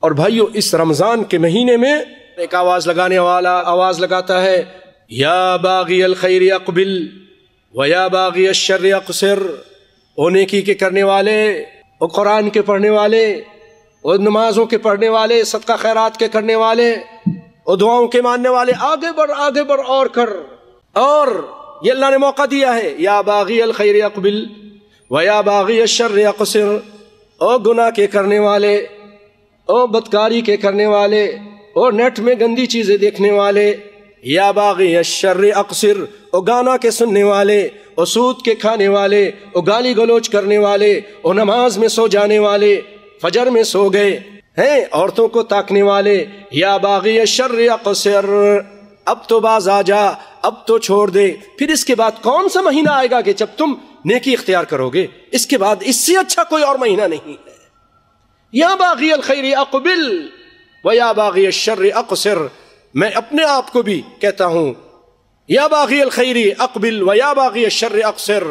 اور بھائیو اس رمضان کے مہینے میں ایک آواز لگانے والا آواز لگاتا ہے، یا باغی الخیر اقبل و یا باغی الشر اقصر۔ او نیکی کے کرنے والے، او قرآن کے پڑھنے والے، او نمازوں کے پڑھنے والے، صدقہ خیرات کے کرنے والے، او دعاؤں کے ماننے والے، آگے بڑھ آگے بڑھ اور کر۔ اور یہ اللہ نے موقع دیا ہے، یا باغی الخیر اقبل و یا باغی الشر اقصر۔ او گناہ کے کرنے والے، او بدکاری کے کرنے والے، او نیٹ میں گندی چیزیں دیکھنے والے، یا باغی الشر اقصر، او گانا کے سننے والے، او سود کے کھانے والے، او گالی گلوچ کرنے والے، او نماز میں سو جانے والے، فجر میں سو گئے ہیں، عورتوں کو تاکنے والے، یا باغی الشر اقصر۔ اب تو باز آ جا، اب تو چھوڑ دے۔ پھر اس کے بعد کون سا مہینہ آئے گا کہ جب تم نیکی اختیار کرو گے؟ اس کے بعد اس سے اچھا کوئی اور مہینہ نہیں ہے۔ یا باغی الخیر اقبل و یا باغی الشر اقصر۔ میں اپنے آپ کو بھی کہتا ہوں، یا باغی الخیر اقبل و یا باغی الشر اقصر۔